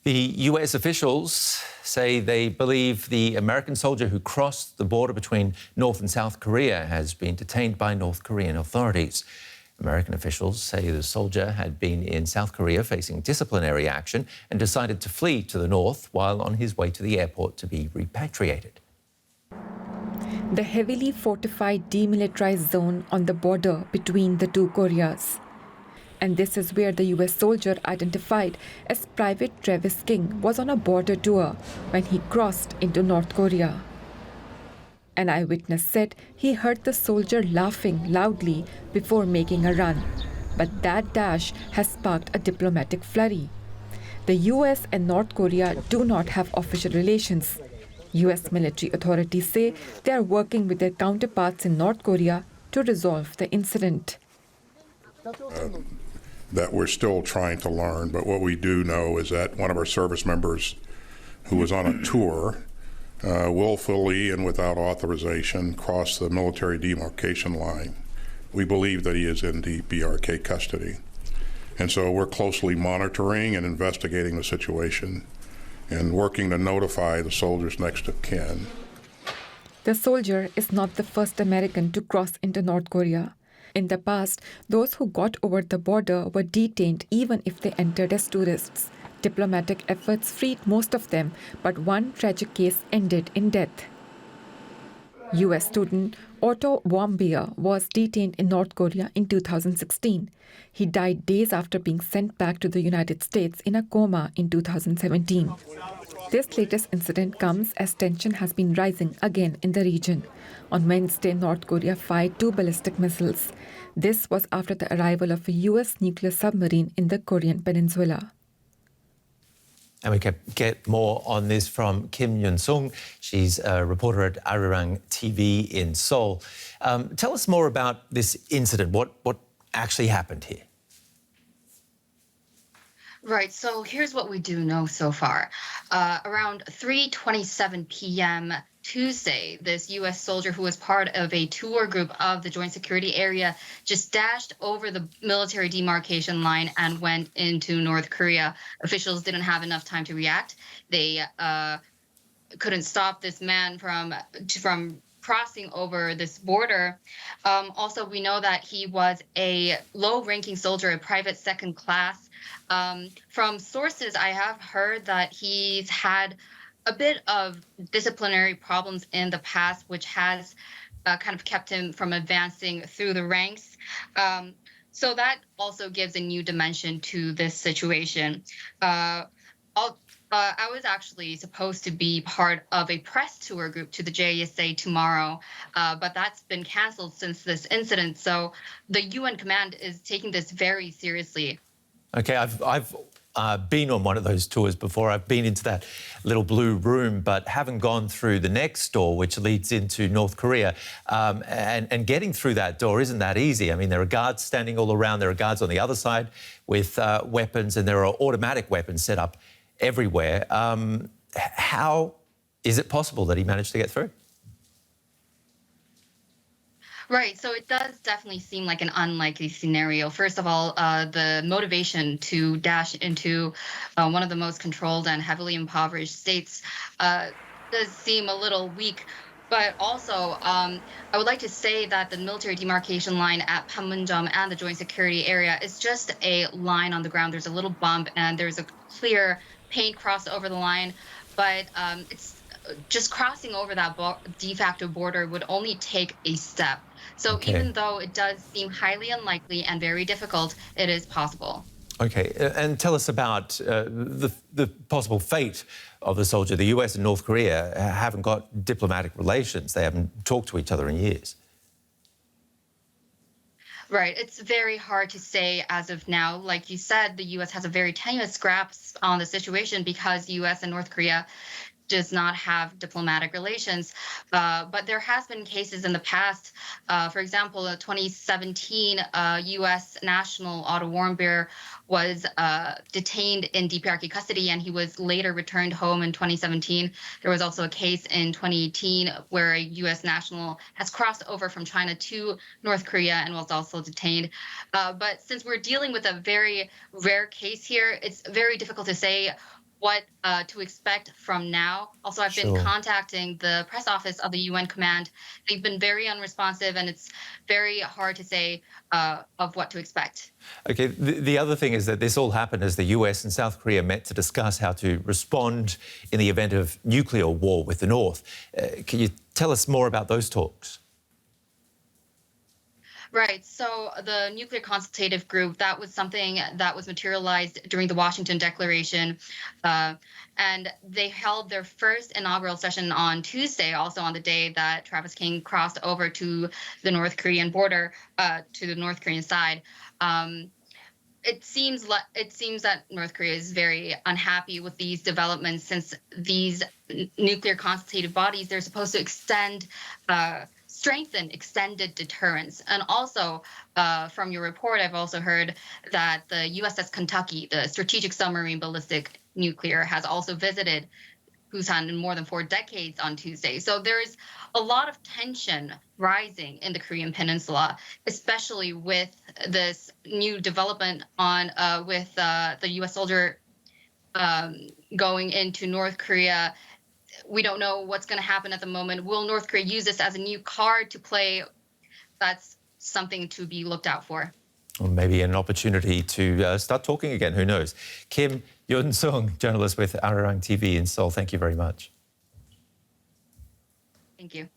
The US officials say they believe the American soldier who crossed the border between North and South Korea has been detained by North Korean authorities. American officials say the soldier had been in South Korea facing disciplinary action and decided to flee to the north while on his way to the airport to be repatriated. The heavily fortified demilitarized zone on the border between the two Koreas. And this is where the US soldier identified as Private Travis King was on a border tour when he crossed into North Korea. An eyewitness said he heard the soldier laughing loudly before making a run. But that dash has sparked a diplomatic flurry. The US and North Korea do not have official relations. US military authorities say they are working with their counterparts in North Korea to resolve the incident. That we're still trying to learn, but what we do know is that one of our service members who was on a tour willfully and without authorization crossed the military demarcation line. We believe that he is in DPRK custody. And so we're closely monitoring and investigating the situation and working to notify the soldiers next of kin. The soldier is not the first American to cross into North Korea. In the past, those who got over the border were detained even if they entered as tourists. Diplomatic efforts freed most of them, but one tragic case ended in death. US student Otto Warmbier was detained in North Korea in 2016. He died days after being sent back to the United States in a coma in 2017. This latest incident comes as tension has been rising again in the region. On Wednesday, North Korea fired 2 ballistic missiles. This was after the arrival of a US nuclear submarine in the Korean peninsula. And we can get more on this from Kim Yun-sung. She's a reporter at Arirang TV in Seoul. Tell us more about this incident. What actually happened here? Right, so here's what we do know so far. Around 3:27 p.m. Tuesday, this U.S. soldier who was part of a tour group of the Joint Security Area just dashed over the military demarcation line and went into North Korea. Officials didn't have enough time to react. They couldn't stop this man from crossing over this border. Also, we know that he was a low-ranking soldier, a private second class. From sources, I have heard that he's had a bit of disciplinary problems in the past, which has kind of kept him from advancing through the ranks. So that also gives a new dimension to this situation. I was actually supposed to be part of a press tour group to the JSA tomorrow, but that's been canceled since this incident. So the UN command is taking this very seriously. Okay, I've been on one of those tours before. I've been into that little blue room, but haven't gone through the next door, which leads into North Korea. And getting through that door isn't that easy. I mean, there are guards standing all around. There are guards on the other side with weapons, and there are automatic weapons set up everywhere. How is it possible that he managed to get through? Right. So it does definitely seem like an unlikely scenario. First of all, the motivation to dash into one of the most controlled and heavily impoverished states does seem a little weak. But also, I would like to say that the military demarcation line at Panmunjom and the Joint Security Area is just a line on the ground. There's a little bump and there's a clear paint cross over the line. But it's just crossing over that de facto border would only take a step. So even though it does seem highly unlikely and very difficult, it is possible. Okay, and tell us about the possible fate of the soldier. The US and North Korea haven't got diplomatic relations. They haven't talked to each other in years. Right. It's very hard to say as of now. Like you said, the U.S. has a very tenuous grasp on the situation because U.S. and North Korea does not have diplomatic relations. But there has been cases in the past. For example, in 2017, U.S. national Otto Warmbier was detained in DPRK custody, and he was later returned home in 2017. There was also a case in 2018 where a U.S. national has crossed over from China to North Korea and was also detained. But since we're dealing with a very rare case here, it's very difficult to say what to expect from now. Also, I've been Sure. contacting the press office of the UN command. They've been very unresponsive, and it's very hard to say of what to expect. Okay, the other thing is that this all happened as the US and South Korea met to discuss how to respond in the event of nuclear war with the North. Can you tell us more about those talks? Right. So the nuclear consultative group, that was something that was materialized during the Washington Declaration. Uh, and they held their first inaugural session on Tuesday, also on the day that Travis King crossed over to the North Korean border, to the North Korean side. It seems that North Korea is very unhappy with these developments, since these nuclear consultative bodies, they're supposed to strengthen extended deterrence. And also, from your report, I've also heard that the USS Kentucky, the strategic submarine ballistic nuclear, has also visited Busan in more than 4 decades on Tuesday. So there's a lot of tension rising in the Korean Peninsula, especially with this new development on with the U.S. soldier going into North Korea. We don't know what's going to happen at the moment. Will North Korea use this as a new card to play? That's something to be looked out for. Or maybe an opportunity to start talking again, who knows? Kim Yun-sung, journalist with Arirang TV in Seoul, thank you very much. Thank you.